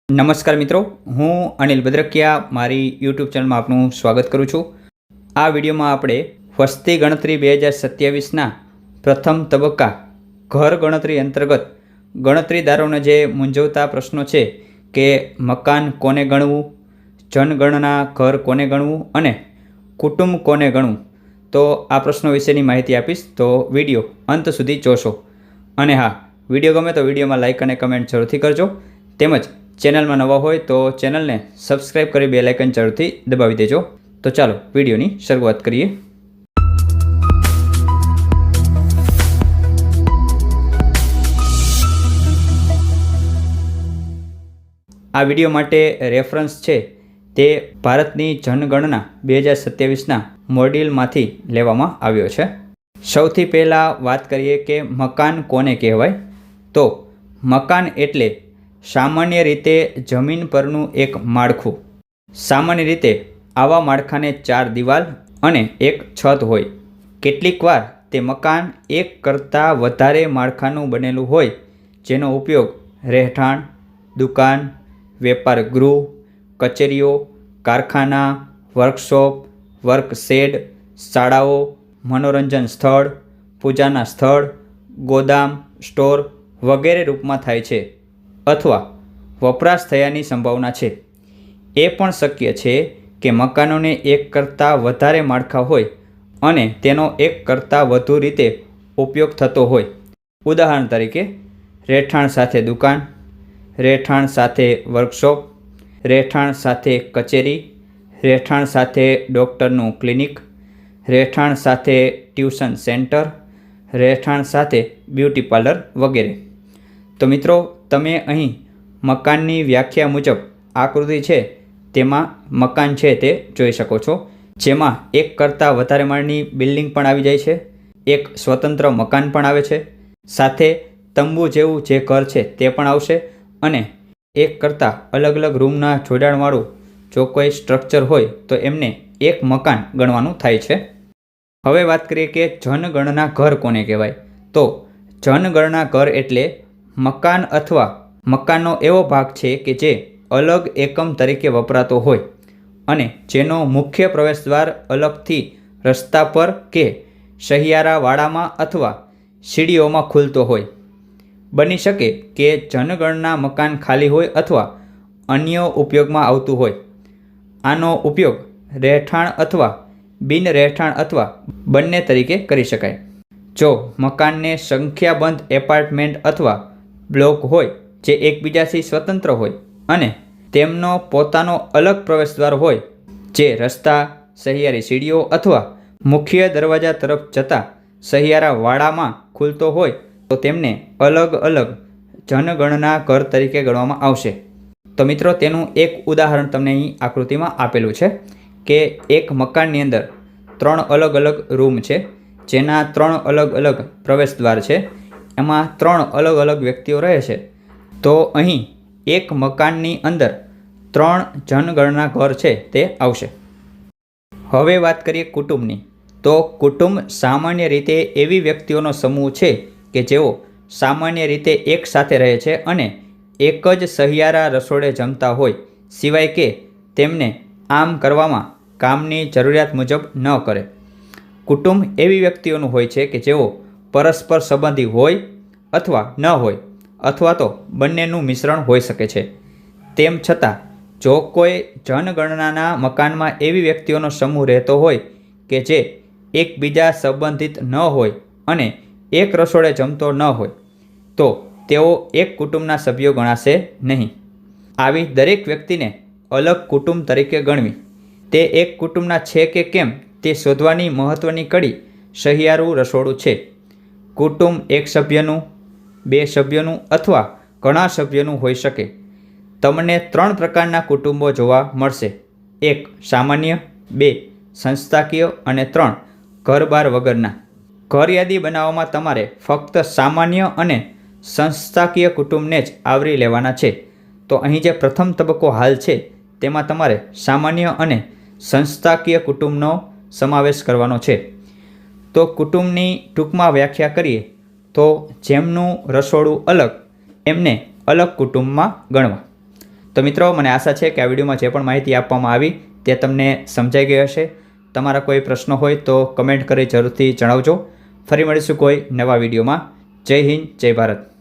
નમસ્કાર મિત્રો, હું અનિલ ભદ્રકિયા મારી યુટ્યુબ ચેનલમાં આપનું સ્વાગત કરું છું। આ વિડીયોમાં આપણે વસ્તી ગણતરી 2027ના પ્રથમ તબક્કા ઘર ગણતરી અંતર્ગત ગણતરીદારોને જે મૂંઝવતા પ્રશ્નો છે કે મકાન કોને ગણવું, જનગણના ઘર કોને ગણવું અને કુટુંબ કોને ગણવું, તો આ પ્રશ્નો વિશેની માહિતી આપીશ, તો વિડીયો અંત સુધી જોશો। અને હા, વિડીયો ગમે તો વિડીયોમાં લાઇક અને કમેન્ટ જરૂરથી કરજો, તેમજ ચેનલમાં નવા હોય તો ચેનલને સબસ્ક્રાઈબ કરી બેલ આઇકન જરૂરથી દબાવી દેજો। તો ચાલો વિડીયોની શરૂઆત કરીએ। આ વિડીયો માટે રેફરન્સ છે તે ભારતની જનગણના 2027ના મોડ્યુલમાંથી લેવામાં આવ્યો છે। સૌથી પહેલાં વાત કરીએ કે મકાન કોને કહેવાય, તો મકાન એટલે સામાન્ય રીતે જમીન પરનું એક માળખું। સામાન્ય રીતે આવા માળખાને 4 દિવાલ અને એક છત હોય। કેટલીક વાર તે મકાન એક કરતાં વધારે માળખાનું બનેલું હોય, જેનો ઉપયોગ રહેઠાણ, દુકાન, વેપાર ગૃહ, કચેરીઓ, કારખાના, વર્કશોપ, વર્કશેડ, શાળાઓ, મનોરંજન સ્થળ, પૂજાના સ્થળ, ગોદામ, સ્ટોર વગેરે રૂપમાં થાય છે, અથવા વપરાશ થયાની સંભાવના છે। એ પણ શક્ય છે કે મકાનોને એક કરતાં વધારે માળખા હોય અને તેનો એક કરતાં વધુ રીતે ઉપયોગ થતો હોય। ઉદાહરણ તરીકે રહેઠાણ સાથે દુકાન, રહેઠાણ સાથે વર્કશોપ, રહેઠાણ સાથે કચેરી, રહેઠાણ સાથે ડૉક્ટરનું ક્લિનિક, રહેઠાણ સાથે ટ્યુશન સેન્ટર, રહેઠાણ સાથે બ્યુટી પાર્લર વગેરે। તો મિત્રો, તમે અહીં મકાનની વ્યાખ્યા મુજબ આકૃતિ છે તેમાં મકાન છે તે જોઈ શકો છો, જેમાં એક કરતાં વધારે માળની બિલ્ડિંગ પણ આવી જાય છે, એક સ્વતંત્ર મકાન પણ આવે છે, સાથે તંબુ જેવું જે ઘર છે તે પણ આવશે, અને એક કરતાં અલગ અલગ રૂમના જોડાણવાળું જો કોઈ સ્ટ્રક્ચર હોય તો એમને એક મકાન ગણવાનું થાય છે। હવે વાત કરીએ કે જનગણના ઘર કોને કહેવાય, તો જનગણના ઘર એટલે મકાન અથવા મકાનનો એવો ભાગ છે કે જે અલગ એકમ તરીકે વપરાતો હોય અને જેનો મુખ્ય પ્રવેશદ્વાર અલગથી રસ્તા પર કે સહિયારાવાડામાં અથવા સીડીઓમાં ખુલતો હોય। બની શકે કે જનગણના મકાન ખાલી હોય અથવા અન્ય ઉપયોગમાં આવતું હોય। આનો ઉપયોગ રહેઠાણ અથવા બિન રહેઠાણ અથવા બંને તરીકે કરી શકાય। જો મકાનને સંખ્યાબંધ એપાર્ટમેન્ટ અથવા બ્લોક હોય જે એકબીજાથી સ્વતંત્ર હોય અને તેમનો પોતાનો અલગ પ્રવેશદ્વાર હોય, જે રસ્તા, સહિયારી સીડીઓ અથવા મુખ્ય દરવાજા તરફ જતા સહિયારા વાડામાં ખુલતો હોય, તો તેમને અલગ અલગ જનગણના ઘર તરીકે ગણવામાં આવશે। તો મિત્રો, તેનું એક ઉદાહરણ તમને અહીં આકૃતિમાં આપેલું છે કે એક મકાનની અંદર 3 અલગ અલગ રૂમ છે, જેના 3 અલગ અલગ પ્રવેશદ્વાર છે, એમાં 3 અલગ અલગ વ્યક્તિઓ રહે છે। તો અહીં એક મકાનની અંદર 3 જનગણના ઘર છે તે આવશે। હવે વાત કરીએ કુટુંબની, તો કુટુંબ સામાન્ય રીતે એવી વ્યક્તિઓનો સમૂહ છે કે જેઓ સામાન્ય રીતે એક સાથે રહે છે અને એક જ સહિયારા રસોડે જમતા હોય, સિવાય કે તેમને આમ કરવામાં કામની જરૂરિયાત મુજબ ન કરે। કુટુંબ એવી વ્યક્તિઓનું હોય છે કે જેઓ પરસ્પર સંબંધી હોય અથવા ન હોય, અથવા તો બંનેનું મિશ્રણ હોઈ શકે છે। તેમ છતાં જો કોઈ જનગણનાના મકાનમાં એવી વ્યક્તિઓનો સમૂહ રહેતો હોય કે જે એકબીજા સંબંધિત ન હોય અને એક રસોડે જમતો ન હોય, તો તેઓ એક કુટુંબના સભ્યો ગણાશે નહીં। આવી દરેક વ્યક્તિને અલગ કુટુંબ તરીકે ગણવી તે એક કુટુંબના છે કે કેમ તે શોધવાની મહત્ત્વની કડી સહિયારું રસોડું છે। કુટુંબ એક સભ્યનું, 2 સભ્યોનું અથવા ઘણા સભ્યોનું હોઈ શકે। તમને 3 પ્રકારના કુટુંબો જોવા મળશે: 1 સામાન્ય, 2 સંસ્થાકીય અને 3 ઘર-બાર વગરના। ઘર યાદી બનાવવામાં તમારે ફક્ત સામાન્ય અને સંસ્થાકીય કુટુંબને જ આવરી લેવાના છે। તો અહીં જે પ્રથમ તબક્કો હાલ છે તેમાં તમારે સામાન્ય અને સંસ્થાકીય કુટુંબનો સમાવેશ કરવાનો છે। તો કુટુંબની ટૂંકમાં વ્યાખ્યા કરીએ તો જેમનું રસોડું અલગ એમને અલગ કુટુંબમાં ગણવા। તો મિત્રો, મને આશા છે કે આ વિડીયોમાં જે પણ માહિતી આપવામાં આવી તે તમને સમજાઈ ગઈ હશે. તમારા કોઈ પ્રશ્નો હોય તો કમેન્ટ કરી જરૂરથી જણાવજો. ફરી મળીશું કોઈ નવા વિડીયોમાં. જય હિન્દ, જય ભારત.